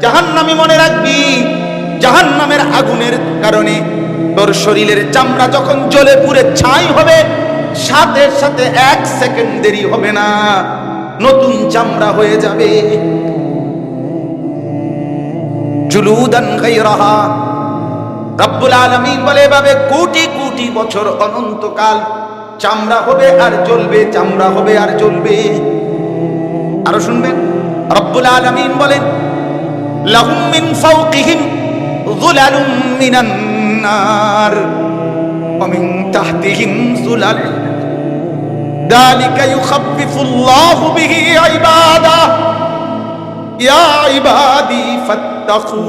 জাহান্নামী মনে রাখবি, জাহান্নামের আগুনের কারণে তোর শরীরের চামড়া যখন জ্বলে পুড়ে ছাই হবে, সাথে সাথে 1 সেকেন্ড দেরি হবে না, নতুন চামড়া হয়ে যাবে। জুলুদান গায়রাহা, রব্বুল আলামিন বলে এভাবে কোটি কোটি বছর অনন্তকাল চামড়া হবে আর জ্বলবে, চামড়া হবে আর জ্বলবে। আরো শুনবেন, রব্বুল আলামিন বলেন লাহুম মিন ফাওকিহিম যুলালুম মিনান নার ওয়া মিন তাহতিহিম যুলাল যালিকা ইউখাফফিফুল্লাহু বিহি ইবাদা ইয়া ইবাদি ফাত্তাকুন।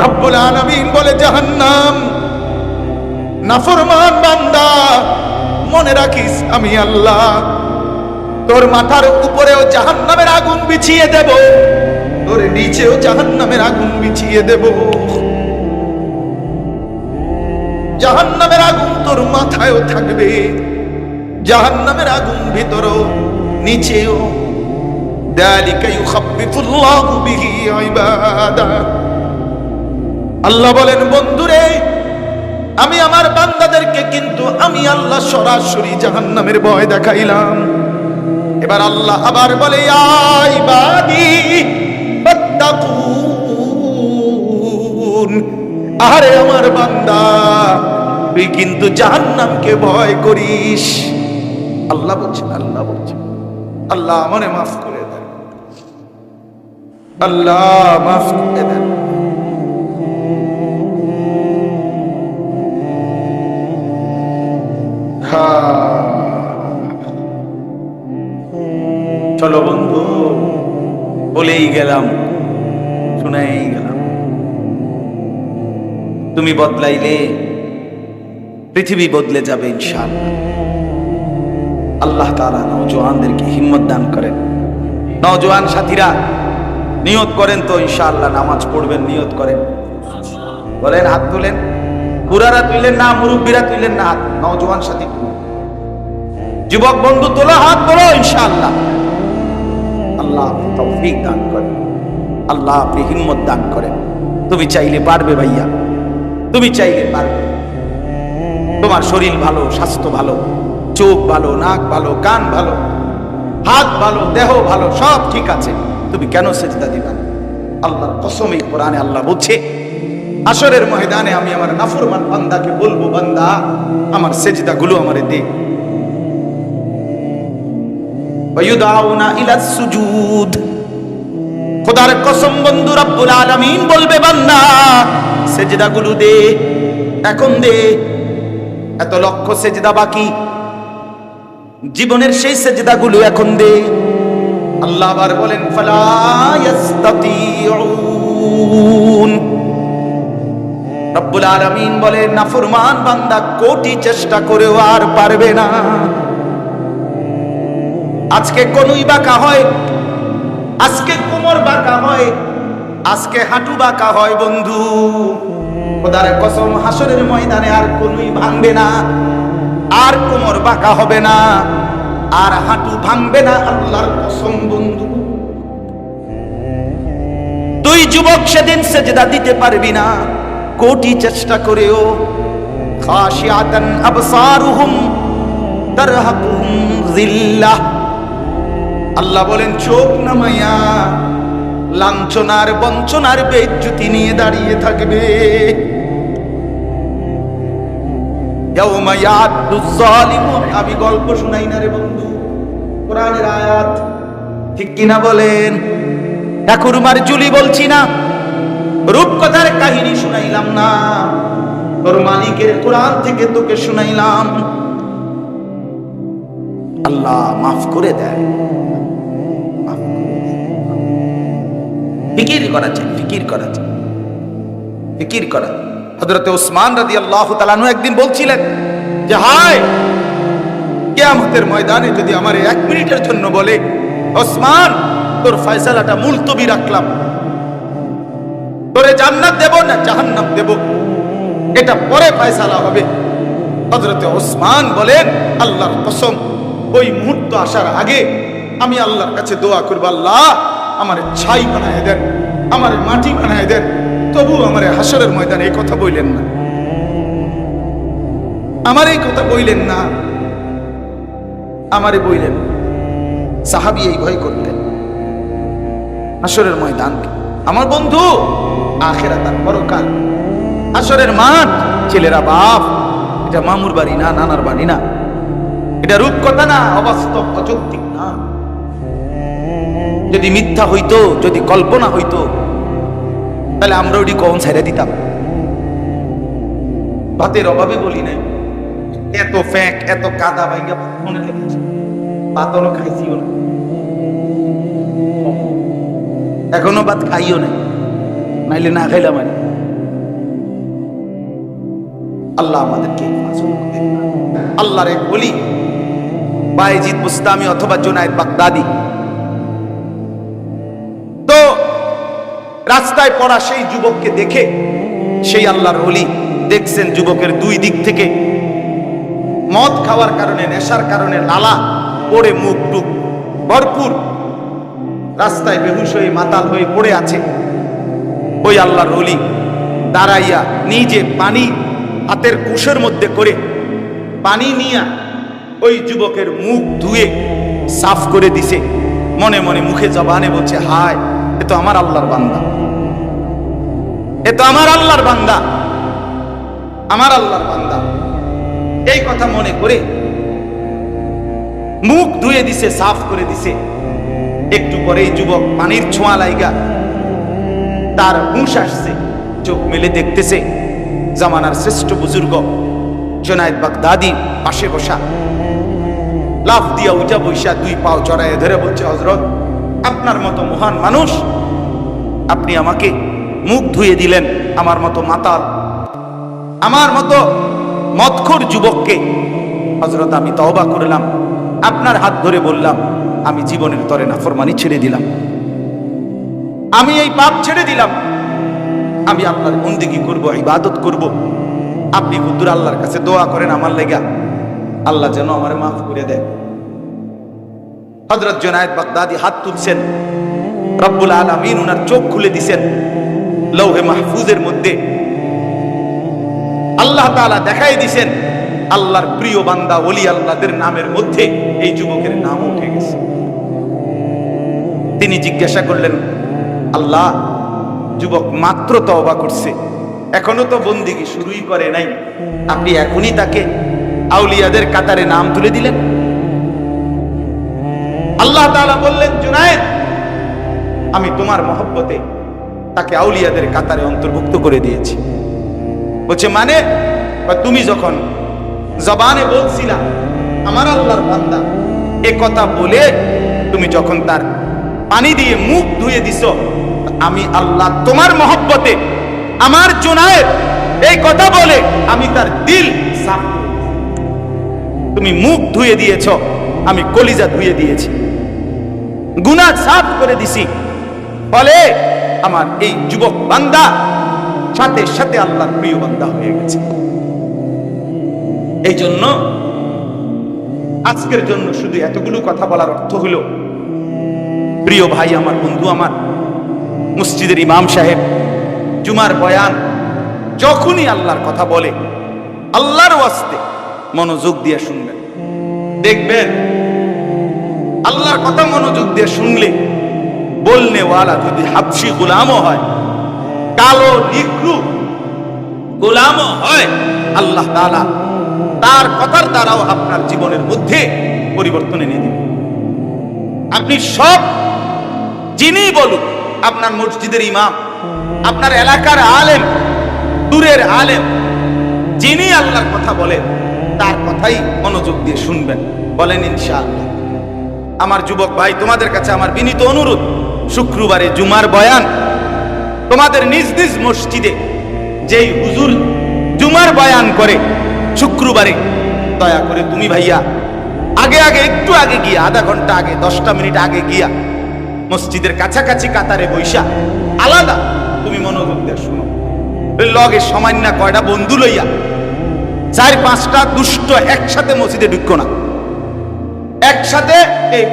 রব্বুল আলামিন বলে জাহান্নাম, নাফরমান বান্দা মনে রাখিস আমি আল্লাহ তোর মাথার উপরেও জাহান্নামের আগুন বিছিয়ে দেব, তোর নিচেও জাহান্নামের আগুন বিছিয়ে দেব। জাহান্নামের আগুন তোর মাথায়ও থাকবে, জাহান্নামের আগুন ভিতরেও নিচেও। যালিকা ইউখাফফিফুল্লাহু বিহি ইবাদা। আল্লাহ বলেন বন্ধুরে, আমি আমার বান্দাদেরকে কিন্তু আমি আল্লাহ সরাসরি জাহান্নামের ভয় দেখাইলাম। এবার আল্লাহ আবার বলে ইয়া ইবাদি ফাত্তাকুন, আরে আমার বান্দা তুই কিন্তু জাহান্নামকে ভয় করিস। আল্লাহ বলছেন, আল্লাহ বলছেন, আল্লাহ আমারে মাফ করে দেন, আল্লাহ মাফ করে দেন। চলো বন্ধু, বলেই গেলাম, শুনাই গেলাম। তুমি বদলাইলে পৃথিবী বদলে যাবে ইনশাআল্লাহ। আল্লাহ তাআলা নওজোয়ানদেরকে হিম্মত দান করেন। নওজোয়ান সাথীরা নিয়ত করেন তো ইনশাআল্লাহ নামাজ পড়বেন, নিয়ত করেন, বলেন, হাত তুলেন। বুড়ারা তুইলেন না, মুরব্বীরা তুইলেন না হাত। নওজোয়ান সাথী, যুবক বন্ধু তোলো হাত, তোলো ইনশাআল্লাহ। আল্লাহ তৌফিক দান করেন, আল্লাহ আপনি হিম্মত দান করেন। তুমি চাইলে পারবে ভাইয়া, তুমি চাইলে পারবে। তোমার শরীর ভালো, স্বাস্থ্য ভালো, চোখ ভালো, নাক ভালো, কান ভালো, হাত ভালো, দেহ ভালো, সব ঠিক আছে, তুমি কেন সেজদা দিবা না? আল্লাহর কসম, এই কোরআনে আল্লাহ বলছে হাশরের ময়দানে আমি আমার নাফরমান বান্দাকে বলবো, বান্দা আমার সেজদা গুলো আমারে দে। ওয়ায়ুদাউনা ইলাস সুজুদ, খোদার কসম বন্ধু রব্বুল আলামিন বলবে বান্দা সেজদা গুলো দে, এখন দে। এত লক্ষ সেজদা বাকি, জীবনের সেই সেজদা গুলো এখন দে। আল্লাহ আবার বলেন ফালা ইস্তাতিউন, রব্বুল আলামিন বলেন নাফরমান বান্দা কোটি চেষ্টা করেও আর পারবে না। আজকে কনুই বাঁকা হয়, আজকে কোমর বাঁকা হয়, আজকে হাঁটু বাঁকা হয় বন্ধু, খোদার কসম হাশরের ময়দানে আর কনুই ভাঙবে না, আর কোমর বাঁকা হবে না, আর হাঁটু ভাঙবে না, আল্লাহর কসম বন্ধু। তুই যুবক সেদিন সেজদা দিতে পারবি না, কোটি চেষ্টা করেও। খাশিয়াতান আবসারুহুম তারহাকুহুম যিল্লাহ, আল্লাহ বলেন চোখ নামাইয়া লাঞ্ছনার বঞ্চনার বেইজ্জতি নিয়ে দাঁড়িয়ে থাকবে। ইয়াউমা ইয়াদুজ জালিমু, আমি গল্প শুনাই না রে বন্ধু, কোরআনের আয়াত, ঠিক কিনা বলেন? ঠাকুরমার জুলি বলছি না, রূপকথার কাহিনী শুনাইলাম না, তোর মালিকের কোরআন থেকে তোকে শুনাইলাম। আল্লাহ মাফ করে দেয়, ফিকির করা চাই, ফিকির করা চাই, ফিকির করা। হযরতে ওসমান রাদিয়াল্লাহু তাআলা আনহু একদিন বলছিলেন যে হায়, কিয়ামতের ময়দানে যদি আমার 1 মিনিটের জন্য বলে ওসমান তোর ফয়সালাটা মুলতবি রাখলাম, তোরে জান্নাত দেব না জাহান্নাম দেব, এটা পরে ফয়সালা হবে। হযরতে ওসমান বলেন আল্লাহর কসম ওই মুহূর্ত আসার আগে আমি আল্লাহর কাছে দোয়া করব, আল্লাহ আমার ছাই বানায় দেন, আমার মাটি বানায় দেন, তবু আমার হাসরের ময়দানে এই কথা বললেন না, আমার এই কথা বললেন না, আমারে বললেন। সাহাবী এই ভয় করতেন হাসরের ময়দান। আমার বন্ধু, আখিরাত আর পরকাল, হাসরের মাঠ, ছেলেরা বাপ, এটা মামুর বাড়ি না, নানার বাড়ি না, এটা রূপকথা না, অবাস্তব অযৌক্তিক না। যদি মিথ্যা হইতো, যদি কল্পনা হইতো, তাহলে আমরা ওটি কখন ছেড়ে দিতাম? ভাতের অভাবে বলি নাই, এত ফ্যাক, এত কাদা ভাইঙ্গা মনে লেগেছে, ভাতও খাইছিও না, এখনো ভাত খাইও নাই, নাইলে না খাইলাম। আল্লাহ আমাদেরকে আল্লাহর এক বলি বায়েজিদ বুস্তামি অথবা জুনায়েদ বাগদাদি, তো রাস্তায় পড়া সেই যুবককে দেখে সেই আল্লাহর ওলি দেখছেন যুবকের দুই দিক থেকে মদ খাওয়ার কারণে, নেশার কারণে লালা পড়ে, মুখ টুক ভরপুর, রাস্তায় বেহুশ হয়ে মাতাল হয়ে পড়ে আছে। ওই আল্লাহর ওলি দাঁড়াইয়া নিজে পানি হাতের কুশের মধ্যে করে পানি নিয়া ওই যুবকের মুখ ধুয়ে সাফ করে দিছে। মনে মনে মুখে জবানে বলছে, হায়, এ তো আমার আল্লাহর বান্দা, এ তো আমার আল্লাহর বান্দা, আমার আল্লাহর বান্দা। এই কথা মনে করে মুখ ধুয়ে দিছে, সাফ করে দিছে। একটু পরেই যুবক পানির ছোঁয়া লাইগা তার হুঁশ আসছে, চোখ মেলে দেখতেছে জামানার শ্রেষ্ঠ বুজুর্গ জুনায়েদ বাগদাদি পাশে বসা, লাফ দিয়া উঠা বৈশা দুই পাও চড়াইয়া ধরে বলছে, হযরত, আপনার মতো মহান মানুষ, আপনি আমাকে মুখ ধুয়ে দিলেন, আমার মতো মাতাল, আমার মতো মদখোর যুবককে। হযরত, আমি তওবা করলাম, আপনার হাত ধরে বললাম, আমি জীবনের তরে নাফরমানি ছেড়ে দিলাম, আমি এই পাপ ছেড়ে দিলাম, আমি আল্লাহর বন্দেগী করব, ইবাদত করব। আপনি হুজুর আল্লাহর কাছে দোয়া করেন আমার লেগা, আল্লাহ যেন আমারে মাফ করে দেয়। হযরত জুনায়েদ বাগদাদি হাত তুলছেন, রব্বুল আলামিন ওনার চোখ খুলে দিছেন। লৌহে মাহফুজের মধ্যে আল্লাহ তাআলা দেখাই দিছেন আল্লাহর প্রিয় বান্দা ওলি আল্লাহদের নামের মধ্যে এই যুবকের নাম উঠে গেছে। তিনি জিজ্ঞাসা করলেন, আল্লাহ, যুবক মাত্র তওবা করছে, এখনো তো বন্দেগী শুরুই করে নাই, আপনি এখনই তাকে আউলিয়াদের কাতারে নাম তুলে দিলেন? আল্লাহ তাআলা বললেন, জুনায়েদ, আমি তোমার মহব্বতে তাকে আউলিয়াদের কাতারে অন্তর্ভুক্ত করে দিয়েছি। বলছে মানে? তুমি যখন জবানে বলছিলা আমার আল্লাহর বান্দা, এ কথা বলে তুমি যখন তার পানি দিয়ে মুখ ধুয়ে দিছো, আমি আল্লাহ তোমার মহব্বতে আমার জুনায়েদ এই কথা বলে আমি তার দিল সাফ, তুমি মুখ ধুয়ে দিয়েছ, আমি কলিজা ধুয়ে দিয়েছি, গুনাহ সাফ করে দিছি, ফলে আমার এই যুবক বান্দা সাথে সাথে আল্লাহর প্রিয় বান্দা হয়ে গেছে। এই জন্য আজকের জন্য শুধু এতগুলো কথা বলার অর্থ হলো, প্রিয় ভাই আমার, বন্ধু আমার, মসজিদের ইমাম সাহেব জুমার বয়ান যখনই আল্লাহর কথা বলে, আল্লাহর ওয়াস্তে মনোযোগ দিয়ে শুনবেন, দেখবেন আল্লাহর কথা মনোযোগ দিয়ে শুনলে বলনেওয়ালা যদি হাবশি গোলামও হয়, কালো নিগ্রু গোলামও হয়, আল্লাহ তাআলা তার কথার দ্বারাও আপনার জীবনের মধ্যে পরিবর্তন এনে দিবেন। আপনি সব যিনি বলুন, আপনার মসজিদের ইমাম, আপনার এলাকার আলেম, দূরের আলেম, যিনি আল্লাহর কথা বলেন তার কথাই মনোযোগ দিয়ে শুনবেন, বলেন ইনশাআল্লাহ। আমার যুবক ভাই, তোমাদের কাছে আমার বিনীত অনুরোধ, শুক্রবারে জুমার বয়ান তোমাদের নিজ নিজ মসজিদে যেই হুজুর জুমার বয়ান করে শুক্রবারে, দয়া করে তুমি ভাইয়া আগে আগে একটু আগে গিয়া, আধা ঘন্টা আগে, 10টা মিনিট আগে গিয়া মসজিদের কাছাকাছি কাতারে বৈশা আলাদা তুমি মনোযোগ দিয়ে শুনো। লগে সামান্য কয়টা বন্ধু লইয়া 4-5টা দুষ্ট একসাথে মসজিদে ঢুকো না, নেশাতে এই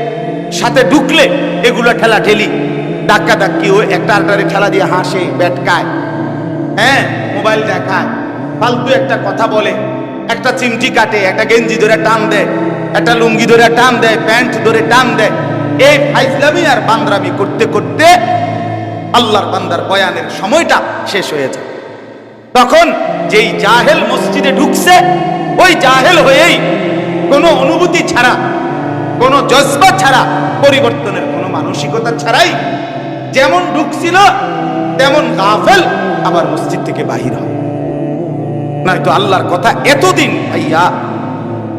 সাথে ঢুকলে এগুলো ঠেলা ঠেলি ধাক্কা ধাক্কি, ওই একটা আলটারে ঠেলা দিয়ে হাসে, ব্যাটকায়, হ্যাঁ, মোবাইল দেখায়, ফালতু একটা কথা বলে, একটা চিমটি কাটে, একটা গেঞ্জি ধরে টান দেয়, একটা লুঙ্গি ধরে টান দেয়, প্যান্ট ধরে টান দেয়। এই ফাইজলামি আর বান্দরামি করতে করতে আল্লাহর বান্দার বয়ানের সময়টা শেষ হয়ে যায়। তখন যেই জাহেল মসজিদে ঢুকছে, ওই জাহেল হয়েই কোনো অনুভূতি ছাড়া, কোনো জজবা ছাড়া, পরিবর্তনের কোনো মানসিকতা ছাড়াই যেমন ঢুকছিল তেমন গাফেল আবার মসজিদ থেকে বাহির হয়। নয়তো আল্লাহর কথা এতদিন, ভাইয়া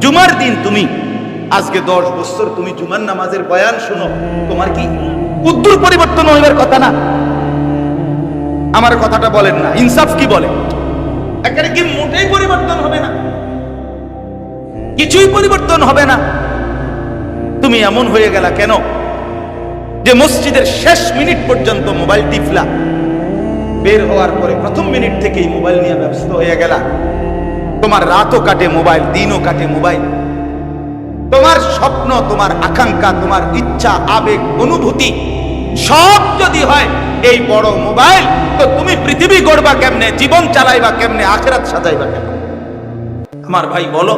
জুমার দিন তুমি আজকে 10 বছর তুমি জুমার নামাজের বয়ান শোনো, তোমার কি উদ্দুর পরিবর্তন হইবার কথা না? আমার কথাটা বলেন না, ইনসাফ কি বলে? এখানে কি মোটেই পরিবর্তন হবে না? কিছুই পরিবর্তন হবে না। তুমি এমন হয়ে গেলা কেন যে মসজিদের শেষ মিনিট পর্যন্ত মোবাইল টিপলা, বের হওয়ার পরে প্রথম মিনিট থেকেই মোবাইল নিয়ে ব্যস্ত হয়ে গেলা। তোমার রাতও কাটে মোবাইল, দিনও কাটে মোবাইল। তোমার স্বপ্ন, তোমার আকাঙ্ক্ষা, তোমার ইচ্ছা, আবেগ, অনুভূতি সব যদি হয় এই বড় মোবাইল, তো তুমি পৃথিবী গড়বা কেমনে, জীবন চালাইবা কেমনে, আখিরাত সাজাইবা কেমনে? আমার ভাই বলো,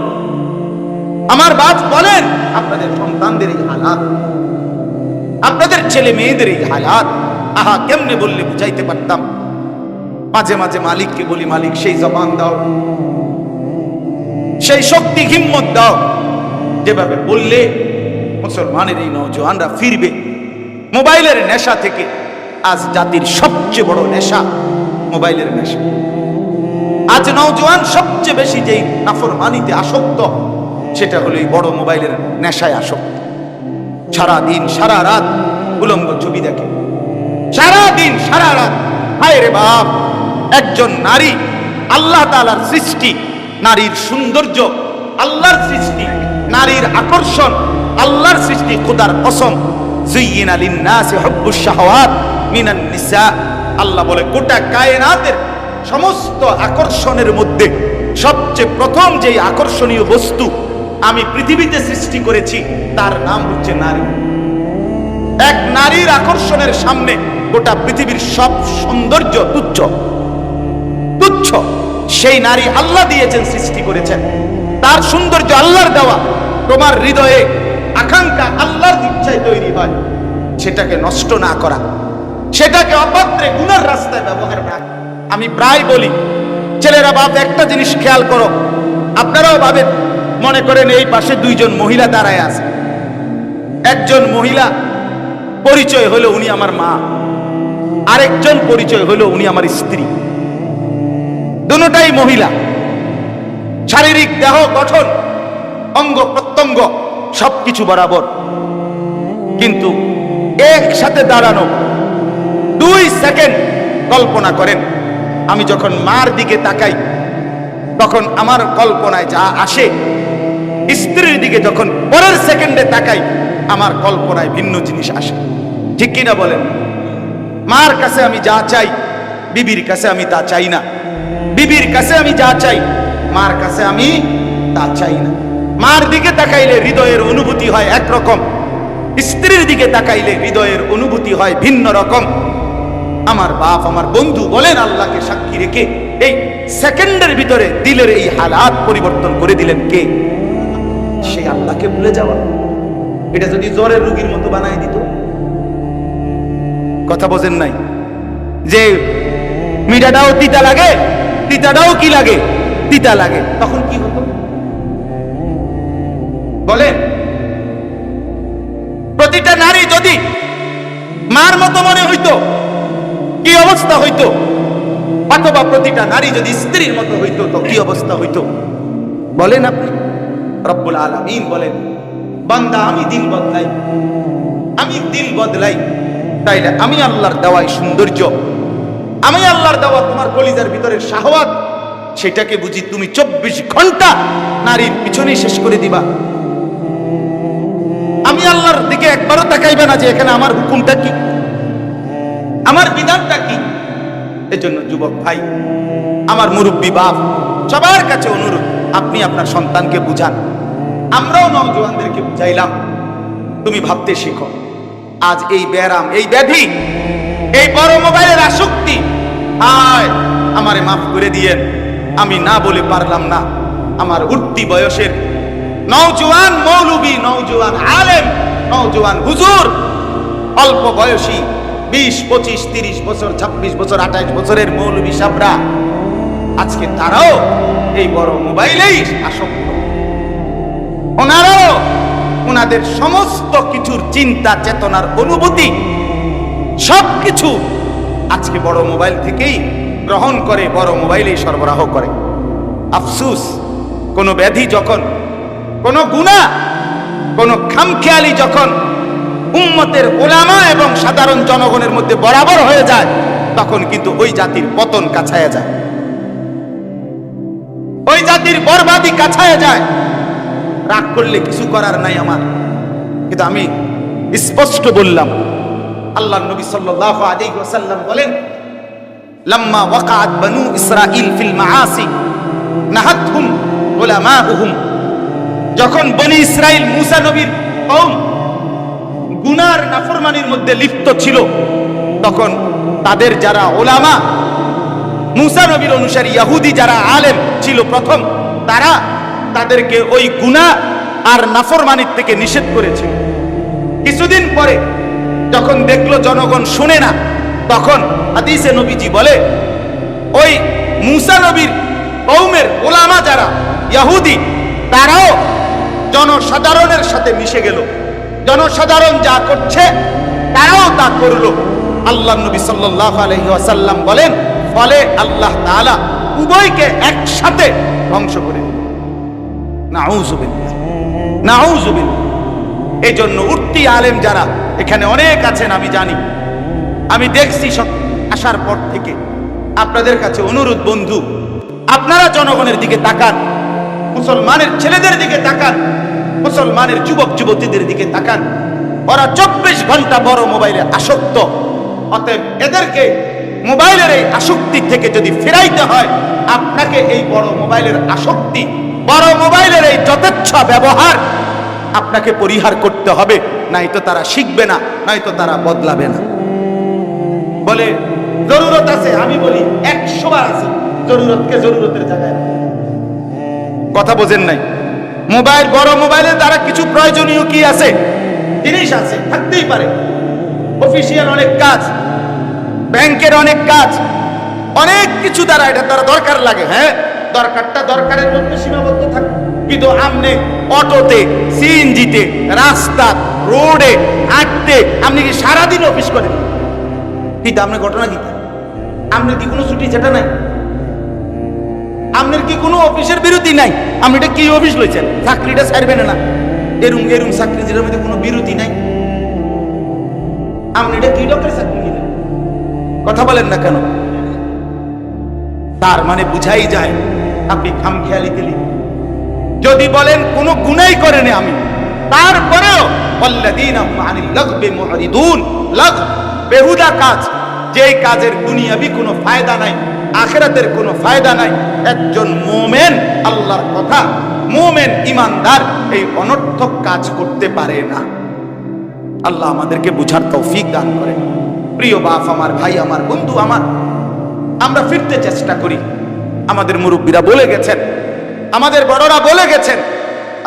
আমার বাপ বলেন, আপনাদের সন্তানদের এই হালাত, আপনাদের ছেলে মেয়েদের এই হালাত, আহা কেমনে বললে বুঝাইতে পারতাম। মাঝে মাঝে মালিককে বলি, মালিক সেই জবান দাও, সেই শক্তি হিম্মত দাও, যেভাবে বললে মুসলমানের এই নওজওয়ানরা ফিরবে মোবাইলের নেশা থেকে। আজ জাতির সবচেয়ে বড় নেশা মোবাইলের নেশা। আজ নওজওয়ান সবচেয়ে বেশি যেই নাফরমানিতে আসক্ত, সেটা হলো এই বড় মোবাইলের নেশায় আসক্ত। সারা দিন সারা রাত উলঙ্গ ছবি দেখে, সারা দিন সারা রাত। হায় রে বাপ, একজন নারী আল্লাহ তাআলার সৃষ্টি, নারীর সৌন্দর্য আল্লাহর সৃষ্টি, নারীর আকর্ষণ আল্লাহর সৃষ্টি। খোদার কসম, যুয়্যিনা লিন-নাসি হুব্বুশ শাহাওয়াত মিনান নিসা। আল্লাহ বলে গোটা কায়নাতের সমস্ত আকর্ষণের মধ্যে সবচেয়ে প্রথম যেই আকর্ষণীয় বস্তু আমি পৃথিবীতে সৃষ্টি করেছি তার নাম হচ্ছে নারী। এক নারীর আকর্ষণের সামনে গোটা পৃথিবীর সব সৌন্দর্য তুচ্ছ তুচ্ছ। সেই নারী আল্লাহ দিয়েছেন, সৃষ্টি করেছেন, তার সৌন্দর্য আল্লাহর দেওয়া। তোমার হৃদয়ে আকাঙ্ক্ষা আল্লাহর ইচ্ছায় তৈরি হয়, সেটাকে নষ্ট না করা, সেটাকে অপাত্রে গুনার রাস্তায় ব্যবহার না। আমি প্রায় বলি, ছেলেরা বাপ একটা জিনিস খেয়াল করো, আপনারাও ভাবেন, মনে করেন এই পাশে 2 জন মহিলা দাঁড়ায় আছে, একজন মহিলা পরিচয় হলো উনি আমার মা, আরেকজন পরিচয় হলো উনি আমার স্ত্রী। দুটোটাই মহিলা, শারীরিক দেহ গঠন, অঙ্গ প্রত্যঙ্গ সবকিছু বরাবর, কিন্তু একসাথে দাঁড়ানো 2 সেকেন্ড। কল্পনা করেন, আমি যখন মার দিকে তাকাই তখন আমার কল্পনায় যা আসে, স্ত্রীর দিকে যখন পরের সেকেন্ডে তাকাই আমার কল্পনায় ভিন্ন জিনিস আসে। ঠিক কিনা বলেন? মার কাছে আমি যা চাই, বিবির কাছে আমি তা চাই না। বিবির কাছে আমি যা চাই, মার কাছে আমি তা চাই না। মার দিকে তাকাইলে হৃদয়ের অনুভূতি হয় একরকম, স্ত্রীর দিকে তাকাইলে হৃদয়ের অনুভূতি হয় ভিন্ন রকম। আমার বাপ, আমার বন্ধু বলেন, আল্লাহকে সাক্ষী রেখে এই সেকেন্ডের ভিতরে দিলের এই হালাত পরিবর্তন করে দিলেন কে? সেই আল্লাহকে ভুলে যাওয়া। এটা যদি জ্বরের রোগীর মতো বানায় দিত, কথা বোঝেন নাই? যে মিঠাটাও তিতা লাগে, তিতাটাও কি লাগে? তিতা লাগে, তখন কি হতো বলেন? প্রতিটা নারী যদি মার মতো মনে হইতো কি অবস্থা হইতো? অথবা প্রতিটা নারী যদি স্ত্রীর মতো হইতো তো কি অবস্থা হইতো বলেন আপনি? রব্বুল আলামিন বলেন, বান্দা আমি দিল বদলাই, আমি দিল বদলাই, তাইলে আমি আল্লাহর দেওয়াই সৌন্দর্য, আমি আল্লাহর দেওয়া তোমার কলিজার ভিতরের শাহওয়াত, সেটাকে বুঝি তুমি 24 ঘন্টা নারীর পিছনে শেষ করে দিবা? আমি আল্লাহর দিকে একবারও তাকাইবে না যে এখানে আমার হুকুমটা কি, আমার বিধানটা কি? এজন্য যুবক ভাই, আমার মুরব্বী বাপ, সবার কাছে অনুরোধ, আপনি আপনার সন্তানকে বুঝান। আমরাও নওজোয়ানদেরকে বুঝাইলাম, তুমি ভাবতে শিখো। আজ এই ব্যারাম, এই ব্যাধি, এই বড় মোবাইলের আসক্তি, হায় আমারে মাফ করে দিয়েন, আমি না বলে পারলাম না। আমার উঠতি বয়সের নওজোয়ান মৌলবী, নওজোয়ান আলেম, নওজোয়ান হুজুর, অল্প বয়সী 20, 25, 30 বছর, 26 বছর, 28 বছরের মৌলবী সাবরা, আজকে তারাও এই বড় মোবাইলেই আসক্ত। ওনারাও ওনাদের সমস্ত কিছুর চিন্তা চেতনার অনুভূতি সবকিছু আজকে বড় মোবাইল থেকেই গ্রহণ করে, বড় মোবাইলেই সরবরাহ করে। আফসুস, কোন ব্যাধি যখন, কোন গুনাহ, কোন খামখেয়ালি যখন উম্মতের ওলামা এবং সাধারণ জনগণের মধ্যে বরাবর হয়ে যায়, তখন কিন্তু ওই জাতির পতন কাছায়া যায়, ওই জাতির বরবাদি কাছায়া যায়। রাগ করলে কিছু করার নাই আমার, কিন্তু আমি স্পষ্ট বললাম, আল্লাহর নবী সাল্লাল্লাহু আলাইহি ওয়াসাল্লাম বলেন, লাম্মা ওয়াকাআত বানু ইসরাঈল ফিল মাআসি নাহাতহুম উলামাউহুম, যখন বনি ইসরাইল মুসা নবীর কওম গুনার নাফরমানির মধ্যে লিপ্ত ছিল, তখন তাদের যারা ওলামা, মুসা নবীর অনুসারী ইহুদি যারা আলেম ছিল প্রথম, তারা তাদেরকে ওই গুনাহ আর নাফরমানির থেকে নিষেধ করেছিল। কিছুদিন পরে যখন দেখলো জনগণ শুনে না, তখন হাদিসে নবীজি বলে, ওই মুসা নবীর কওমের ওলামা যারা ইহুদি, তারাও জনসাধারণের সাথে মিশে গেল। জনসাধারণ যা করছে তারাও তা করলো। আল্লাহ নবী সাল্লাল্লাহু আলাইহি ওয়াসাল্লাম বলেন, ফলে আল্লাহ তাআলা উভয়কে একসাথে ধ্বংস করে দিলেন। নাউযুবিল্লাহ, নাউযুবিল্লাহ। এই জন্য উঠতি আলেম যারা এখানে অনেক আছেন, আমি জানি, আমি দেখছি সব আসার পর থেকে। আপনাদের কাছে অনুরোধ বন্ধু, আপনারা জনগণের দিকে তাকান, মুসলমানের ছেলেদের দিকে তাকান, মুসলমানের যুবক যুবতীদের দিকে তাকান। ওরা 24 ঘন্টা বড় মোবাইলে আসক্ত। অতএব এদেরকে মোবাইলের এই আসক্তি থেকে যদি ফেরাইতে হয়, আপনাকে এই বড় মোবাইলের আসক্তি, বড় মোবাইলের এই যথেচ্ছা ব্যবহার আপনাকে পরিহার করতে হবে, নয়তো তারা শিখবে না, নয়তো তারা বদলাবে না। বলে জরুরত আছে, আমি বলি 100 বার আছে, জরুরতকে জরুরতের জায়গায়। কথা বোঝেন নাই? মোবাইল, বড় মোবাইলের দ্বারা কিছু প্রয়োজনীয় কি আছে, জিনিস আছে, থাকতেই পারে। অফিসিয়াল অনেক কাজ, ব্যাংকের অনেক কাজ, অনেক কিছু দ্বারা এটা দ্বারা দরকার লাগে। হ্যাঁ, দরকারটা দরকারের মধ্যে সীমাবদ্ধ থাকে। কিন্তু আপনি অটোতে, সিএনজিতে, রাস্তা, রোডে হাঁটতে, আপনি কি সারাদিন অফিস করেন? কিন্তু আপনার ঘটনা কি? আপনার কি কোনো ছুটি সেটা নাই? আপনার কি কোনো অফিসের বিরতি নাই? আপনি এটা কি অফিস লইছেন? চাকরিটা ছাড়বেন না, এরুম এরুম চাকরি যেটার মধ্যে কোনো বিরতি নাই। আপনি এটা কি ডক্টরের চাকরি নিলেন? কথা বলেন না কেন? তার মানে বুঝাই যায় আপনি খামখেয়ালি দিলেন। যদি বলেন কোনো গুনাই করেনি আমি, তারপরেও আল্লাযীনা হুম আনিল লাগবি মুরিদুন, লাগ বেহুদা কাজ, যেই কাজের দুনিয়াবি কোনো ফায়দা নাই, আখিরাতের কোনো ফায়দা নাই। একজন মুমিন, আল্লাহর কথা, মুমিন ইমানদার এই অনর্থক কাজ করতে পারে না। আল্লাহ আমাদেরকে বুঝার তৌফিক দান করেন। প্রিয় বাপ আমার, ভাই আমার, বন্ধু আমার, আমরা ফিরতে চেষ্টা করি। আমাদের মুরব্বীরা বলে গেছেন, আমাদের বড়রা বলে গেছেন,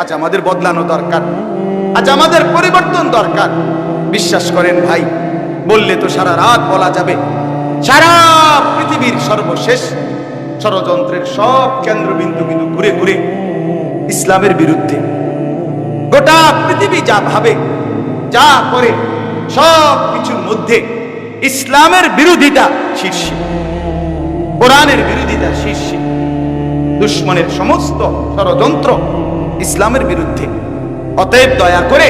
আজ আমাদের বদলানো দরকার, আজ আমাদের পরিবর্তন দরকার। বিশ্বাস করেন ভাই, বললে তো সারা রাত বলা যাবে। সারা পৃথিবীর সর্বশেষ ষড়যন্ত্রের সব কেন্দ্রবিন্দু কিন্তু ঘুরে ঘুরে ইসলামের বিরুদ্ধে। গোটা পৃথিবী যা ভাবে, যা করে, সব কিছুর মধ্যে ইসলামের বিরোধিতা শীর্ষে, কোরআনের বিরোধিতা শীর্ষে। দুশ্মনের সমস্ত ষড়যন্ত্র ইসলামের বিরুদ্ধে। অতএব দয়া করে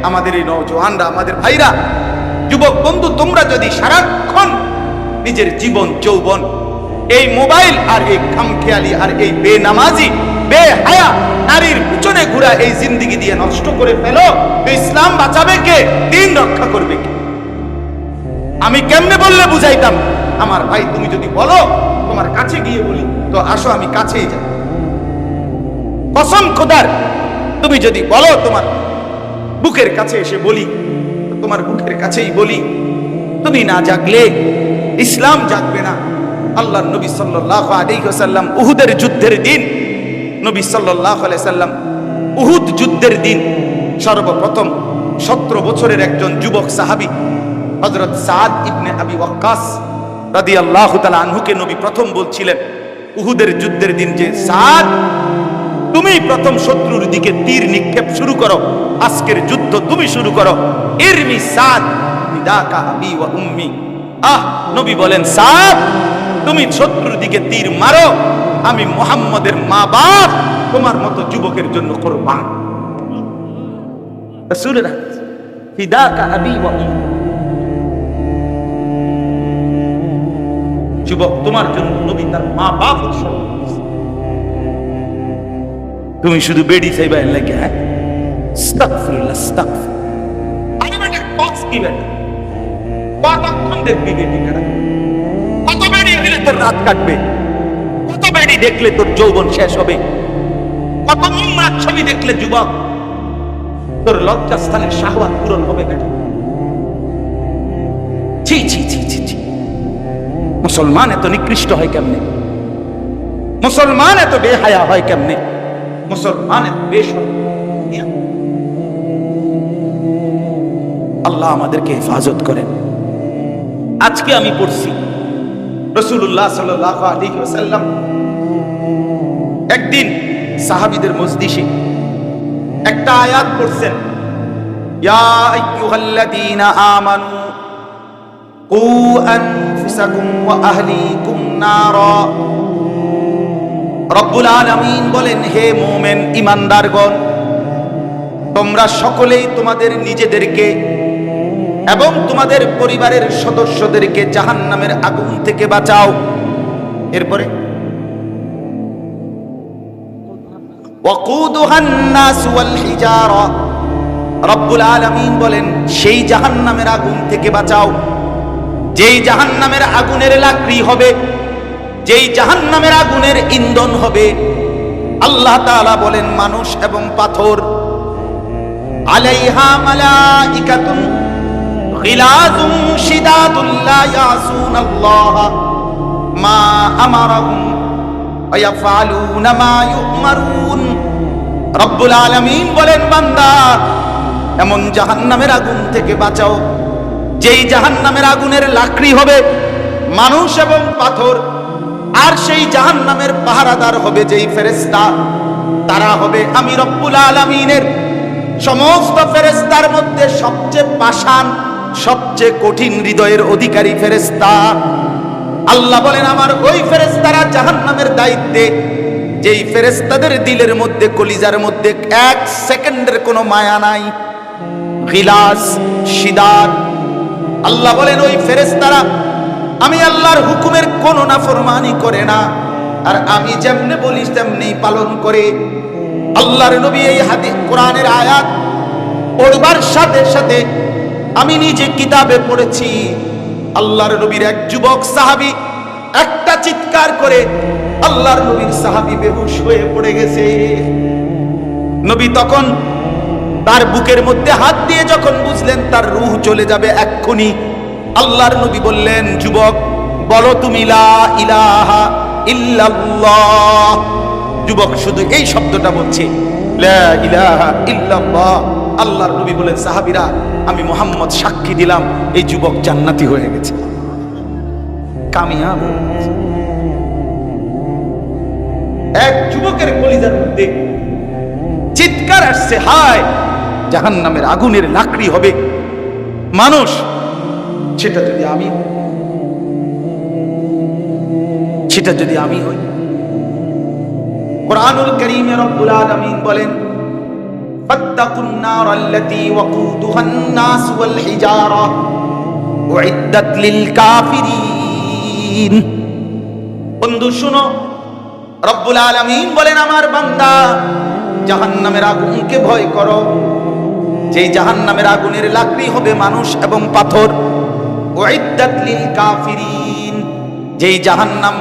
আমাদের এই নওজওয়ানরা, আমাদের ভাইরা, যুবক বন্ধু, তোমরা যদি সারাক্ষণ নিজের জীবন যৌবন এই মোবাইল আর এই খামখেয়ালি আর এই বেনামাজি, বেহায়া নারীর পিছনে ঘোরা এই জিন্দেগি দিয়ে নষ্ট করে ফেলো, তো ইসলাম বাঁচাবে কে? দিন রক্ষা করবে কে? আমি কেমনে বললে বুঝাইতাম? আমার ভাই, তুমি যদি বলো তোমার কাছে গিয়ে বলি, তো আসো আমি কাছেই যাই। কসম খোদার, তুমি যদি বলো তোমার বুকের কাছে এসে বলি, তোমার বুকের কাছেই বলি, তুমি না জাগলে ইসলাম জাগবে না। আল্লাহর নবী সাল্লাল্লাহু আলাইহি ওয়াসাল্লাম উহুদের যুদ্ধের দিন, নবী সাল্লাল্লাহু আলাইহি ওয়াসাল্লাম উহুদ যুদ্ধের দিন সর্বপ্রথম 17 বছরের একজন যুবক সাহাবী হযরত সাদ ইবনে আবি ওয়াক্কাস রাদিয়াল্লাহু তাআলা আনহুকে নবী প্রথম বলছিলেন উহুদের যুদ্ধের দিন যে সাদ, তুমি প্রথম শত্রুর দিকে তীর নিক্ষেপ শুরু করো, আজকের যুদ্ধ তুমি শুরু করো। ইরমি সাদ বিদাকা আবি ওয়া উম্মি। নবী বলেন সাদ, তুমি শত্রুর দিকে তীর মারো, আমি মুহাম্মদের মা বাপ তোমার মতো যুবকের জন্য কুরবান। রাসূলের ফিদাকা আবি ওয়া উম্মি, যুবক তোমার জন্য নবী তার মা বাপ উৎসর্গ। তুমি শুধু বেডি চাইবা এর লাগে? হ্যাঁ, আস্তাগফিরুল্লাহ, আস্তাগফির। আরে বেটা কক্স কি বেটা, কতক্ষণ দেখবি বেটিটা? কত বেডি হইলে তোর রাত কাটবে? কত বেডি দেখলে তোর যৌবন শেষ হবে? কত নোংরা ছবি দেখলে যুবক তোর লজ্জাস্থানের শাহওয়াত পূরণ হবে বেটা? ছি ছি ছি ছি ছি। মুসলমান এত নিকৃষ্ট হয় কেমনে? মুসলমান এত বেহায়া হয় কেমনে? মুসলমান এত বেশরম। আল্লাহ আমাদেরকে হেফাজত করেন। আজকে আমি পড়ছি রাসূলুল্লাহ সাল্লাল্লাহু আলাইহি ওয়াসাল্লাম একদিন সাহাবীদের মজলিসে একটা আয়াত পড়ছেন, ইয়া আইয়ুহাল্লাযীনা আমানু কু আনফুসাকুম ওয়া আহলিকুম নারা। রব্বুল আলামিন বলেন, হে মুমিন ঈমানদারগণ, তোমরা সকলেই তোমাদের নিজেদেরকে এবং তোমাদের পরিবারের সদস্যদেরকে জাহান্নামের আগুন থেকে বাঁচাও। এরপরে ওয়াকুদুহান নাস ওয়াল হিজারা, রব্বুল আলামিন বলেন সেই জাহান্নামের আগুন থেকে বাঁচাও যেই জাহান্নামের আগুনের লাকড়ি হবে, যেই জাহান্নামের আগুনের ইন্ধন হবে। আল্লাহ তাআলা বলেন মানুষ এবং পাথর। আলাইহা মালাইকাতুন গিলাযুন শিদাদুন লা ইয়াসুনাল্লাহ মা আমারাহুম ওয়া ইয়াফআলুনা মা ইউমারুন। রব্বুল আলামিন বলেন বান্দা এমন জাহান্নামের আগুন থেকে বাঁচাও যেই জাহান্নামের আগুনের লাকড়ি হবে মানুষ এবং পাথর, আর সেই জাহান্নামের পাহারাদার হবে যেই ফেরেশতা, তারা হবে আমি রব্বুল আলামিনের সমস্ত ফেরেশতার মধ্যে সবচেয়ে পাষাণ, সবচেয়ে কঠিন হৃদয়ের অধিকারী ফেরেশতা। আল্লাহ বলেন আমার ওই ফেরেশতারা জাহান্নামের দায়িত্বে, যেই ফেরেশতাদের দিলের মধ্যে কলিজার মধ্যে এক সেকেন্ডের কোনো মায়া নাই, গিলাস শিদাদ। আল্লাহ বলেন ওই ফেরেশতারা আমি আল্লাহর হুকুমের কোনো নাফরমানি করে না, আর আমি যেমনে বলি তেমনি পালন করে। আল্লাহর নবী এই হাদিস কোরআনের আয়াত পড়বার সাথে সাথে আমি নিজে কিতাবে পড়েছি, আল্লাহর নবীর এক যুবক সাহাবী একটা চিৎকার করে আল্লাহর নবীর সাহাবী বেহুশ হয়ে পড়ে গেছে। নবী তখন তার বুকের মধ্যে হাত দিয়ে যখন বুঝলেন তার রূহ চলে যাবে এক্ষুনি, আল্লাহর নবী বললেন যুবক বলো তুমি লা ইলাহা ইল্লাল্লাহ। যুবক শুধু এই শব্দটা বলছে লা ইলাহা ইল্লাল্লাহ। আল্লাহর নবী বলেন সাহাবীরা আমি মুহাম্মদ সাক্ষী দিলাম এই যুবক জান্নাতি হয়ে গেছে, কামিয়াব। এক যুবকের কলিজার মধ্যে চিৎকার আসছে, হায় জাহান্নামের আগুনের লাকড়ি হবে মানুষ, সেটা যদি আমি হই। কুরআনুল কারীমে রব্বুল আলামিন বলেন ফাত্তাকুন নারাল্লাতী ওয়াকুদুহান নাস ওয়াল হিজারা উইদ্দাত লিল কাফিরিন। বন্ধু শুনো, রব্বুল আলামিন বলেন আমার বান্দা জাহান্নামের আগুনকে ভয় করো, যেই জাহান্নামের আগুনের লাকড়ি হবে মানুষ এবং পাথর। উইদ্দাত লিল কাফিরিন, যেই জাহান্নাম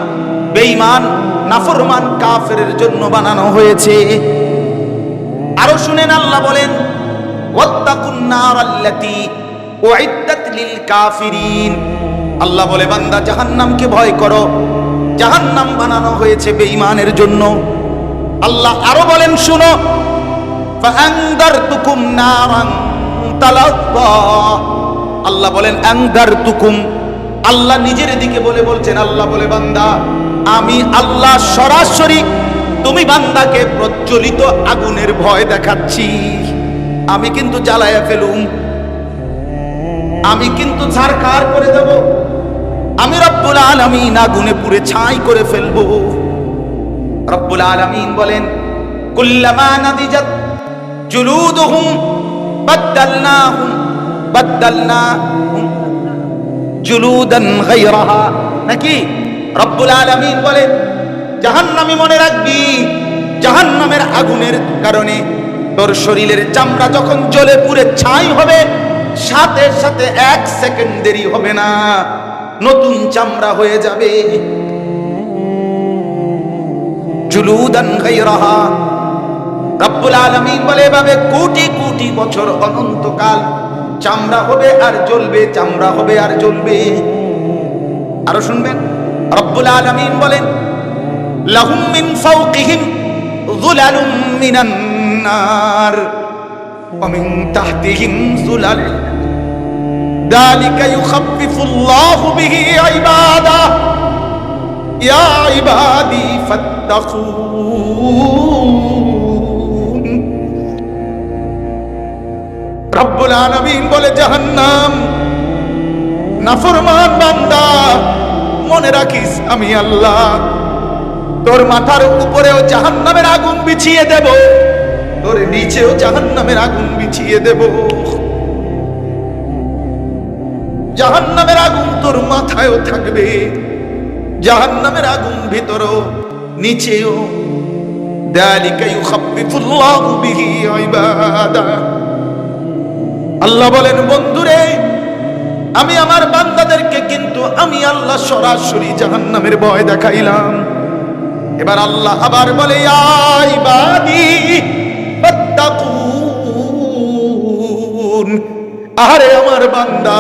বেঈমান নাফরমান কাফেরের জন্য বানানো হয়েছে। আরো শুনেন আল্লাহ বলেন ওয়াত্তাকুন নারাল্লাতী উইদ্দাত লিল কাফিরিন। আল্লাহ বলে বান্দা জাহান্নামকে ভয় করো, জাহান্নাম বানানো হয়েছে বেঈমানের জন্য। আল্লাহ আরো বলেন শুনো, ফাআনদারতুকুম নারান তালাজ্জা। আল্লাহ বলেন আনদারতুকুম, আল্লাহ নিজের দিকে বলছেন, আল্লাহ বলে বান্দা আমি আল্লাহ সরাসরি তুমি বান্দাকে প্রজ্বলিত আগুনের ভয় দেখাচ্ছি। আমি কিন্তু জ্বালায়া ফেলুম, আমি কিন্তু ছারখার করে দেব, আমি রব্বুল আলামিন আগুনে পুড়ে ছাই করে ফেলবো। রব্বুল আলামিন বলেন কুল্লামা নাদিজাত জুলুদুহুম বাদদালনাহুম জুলুদান গায়রাহা। নাকি রব্বুল আলামিন বলেন জাহান্নামী মনে রাখবি, জাহান্নামের আগুনের কারণে তোর শরীরের চামড়া যখন জ্বলে পুড়ে ছাই হবে, সাথে সাথে 1 সেকেন্ড দেরি হবে না, নতুন চামড়া হয়ে যাবে। জুলুদান গায়রাহা। রব্বুল আলামিন বলে এভাবে কোটি কোটি বছর অনন্তকাল চামড়া হবে আর জ্বলবে, চামড়া হবে আর জ্বলবে। আরো শুনবেন, রব্বুল আলামিন বলেন লাহুম মিন ফাওকিহিম যুলালুম মিনান নার ওয়া মিন তাহতিহিম যুলাল যালিকা ইউখাফফিফুল্লাহু বিহি ইবাদা ইয়া ইবাদি ফাত্তাকুন। রব্বুল আলামিন বলে জাহান্নাম নাফরমান বান্দা মনে রাখিস আমি আল্লাহ তোর মাথার উপরেও জাহান্নামের আগুন বিছিয়ে দেব, তোর নিচেও জাহান্নামের আগুন বিছিয়ে দেব। জাহান্নামের আগুন তোর মাথায়ও থাকবে, জাহান্নামের আগুন ভিতরেও নিচেও। যালিকা ইউখাফফিফুল্লাহু বিহি ইবাদা। আল্লাহ বলেন বন্ধুরে আমি আমার বান্দাদেরকে কিন্তু আমি আল্লাহ সরাসরি জাহান্নামের ভয় দেখাইলাম। এবার আল্লাহ আবার বলে ইয়া ইবাদি ফাত্তাকুন। আরে আমার বান্দা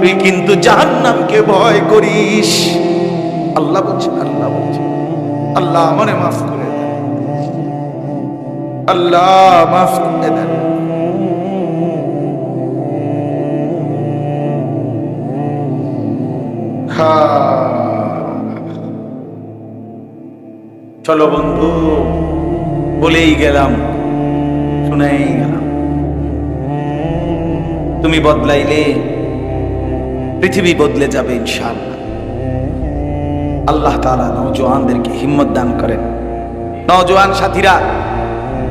তুই কিন্তু জাহান্নামকে ভয় করিস। আল্লাহ বলছে, আল্লাহ বলছে আল্লাহ আমারে মাফ করে দেন, আল্লাহ মাফ করে দেন। চলো বন্ধু, বলেই গেলাম, শুনেই গেলাম। তুমি বদলাইলে পৃথিবী বদলে যাবে ইনশাআল্লাহ। আল্লাহ তাআলা নওজোয়ানদেরকে হিম্মত দান করেন। নওজোয়ান সাথীরা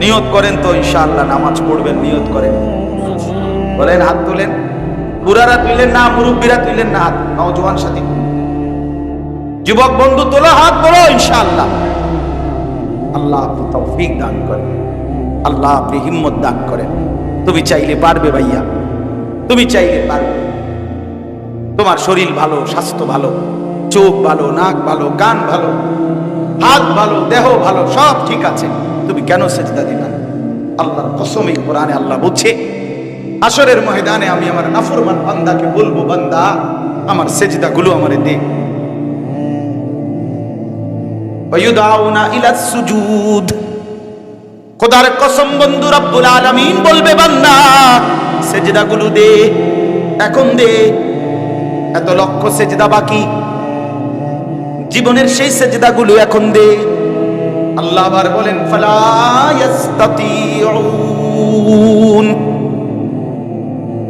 নিয়ত করেন তো ইনশাআল্লাহ নামাজ পড়বেন, নিয়ত করেন, বলেন হাত তোলেন। বুড়ারা তুললেন না, মুরব্বীরা তুললেন না হাত। নওজোয়ান সাথী যুবক বন্ধু তোলো হাত, বলো ইনশাআল্লাহ। আল্লাহ আপনি তৌফিক দান করেন, আল্লাহ আপনি হিম্মত দান করেন। তুমি চাইলে পারবে ভাইয়া, তুমি চাইলে পারবে। তোমার শরীর ভালো, স্বাস্থ্য ভালো, চোখ ভালো, নাক ভালো, কান ভালো, হাত ভালো, দেহ ভালো, সব ঠিক আছে, তুমি কেন সেজদা দিবা? আল্লাহর কসম এই কোরআনে আল্লাহ বলছে আসরের ময়দানে আমি আমার নাফরমান বান্দাকে বলবো, বান্দা আমার সেজদা গুলো আমারে দে। ওয়ায়ুদাউনা ইলাস সুজুদ। খোদার কসম বন্ধু রব্বুল আলামিন বলবে বান্দা সেজদা গুলো দে, এখন দে। এত লক্ষ সেজদা বাকি, জীবনের সেই সেজদা গুলো এখন দে। আল্লাহ আবার বলেন ফালা ইস্তাতিউন।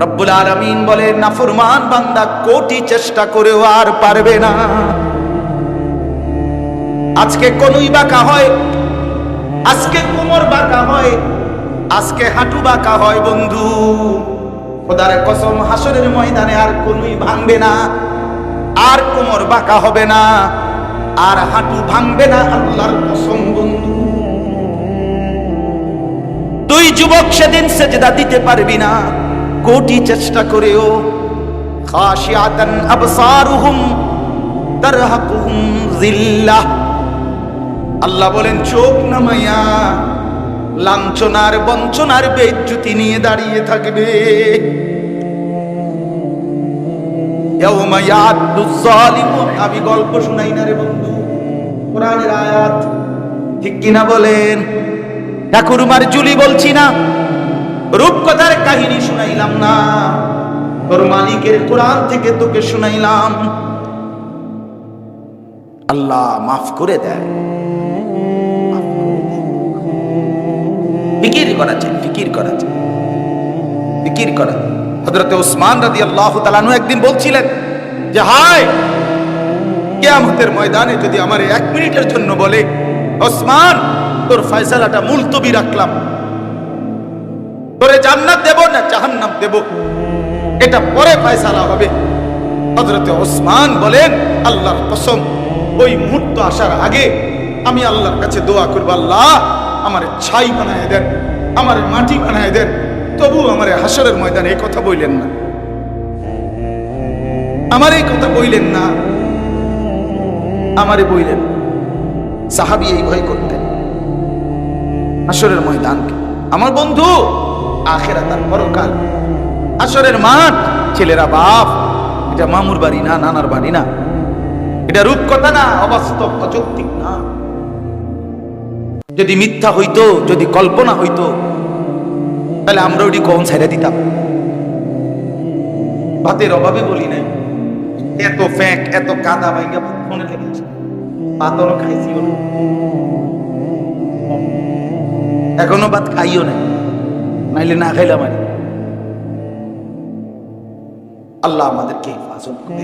রব্বুল আলামিন বলেন নাফরমান বান্দা কোটি চেষ্টা করেও আর পারবে না। আজকে কোনই বাঁকা হয়, আজকে কোমর বাঁকা হয়, আজকে হাঁটু বাঁকা হয় বন্ধু, খোদার কসম হাসরের ময়দানে আর কোনই ভাঙবে না, আর কোমর বাঁকা হবে না, আর হাঁটু ভাঙবে না, আল্লাহর কসম বন্ধু। তুই যুবক সেদিন সেজদা দিতে পারবি না, কোটি চেষ্টা করেও। খাশিয়াতান আবসারুহুম তারহাকুহুম যিল্লাহ। আল্লাহ বলেন চোখ নামাইয়া লাঞ্ছনার বঞ্চনার বেইজ্জতি নিয়ে দাঁড়িয়ে থাকবে। ইয়াউমা ইয়াদুজ জালিমু, আমি গল্প শুনাই না রে বন্ধু, কোরআনের আয়াত, ঠিক কিনা বলেন? ঠাকুরমার জুলি বলছি না, রূপকথার কাহিনী শুনাইলাম না, তোর মালিকের কোরআন থেকে তোকে শুনাইলাম। আল্লাহ মাফ করে দেয়, ফিকির করা চাই, ফিকির করা চাই, ফিকির করা। হযরতে ওসমান রাদিয়াল্লাহু তাআলা আনহু একদিন বলছিলেন যে হায়, কিয়ামতের ময়দানে যদি আমার 1 মিনিটের জন্য বলে, ওসমান তোর ফয়সালাটা মুলতবি রাখলাম, তোরে জান্নাত দেব না জাহান্নাম দেব, এটা পরে ফয়সালা হবে। হযরতে ওসমান বলেন, আল্লাহর কসম, ওই মুহূর্ত আসার আগে আমি আল্লাহর কাছে দোয়া করব, আল্লাহ আমারে ছাই বানায় দেন, আমারে মাটি বানায় দেন, তবু আমারে হাসরের ময়দানে এই কথা বললেন না, আমার এই কথা বললেন না, আমারে বললেন। সাহাবী এই ভয় করতেন হাসরের ময়দানকে। আমার বন্ধু, আখিরাত আর পরকাল, হাসরের মাঠ, ছেলেরা বাপ, এটা মামুর বাড়ি না, নানার বাড়ি না, এটা রূপকথা না, অবাস্তব, অযৌক্তিক না। যদি মিথ্যা হইতো, যদি কল্পনা হইতো, তাহলে আমরা ওটি কোন ছেড়ে দিতাম। ভাতের অভাবে বলি নাই, এত ফ্যাক, এত কাদা ভাইঙ্গা ফোনে লেগে আছে, ভাতও খাইছিও না, এখনো ভাত খাইও না, নাইলে না খাইলাম। আল্লাহ আমাদেরকে হেফাজত করে।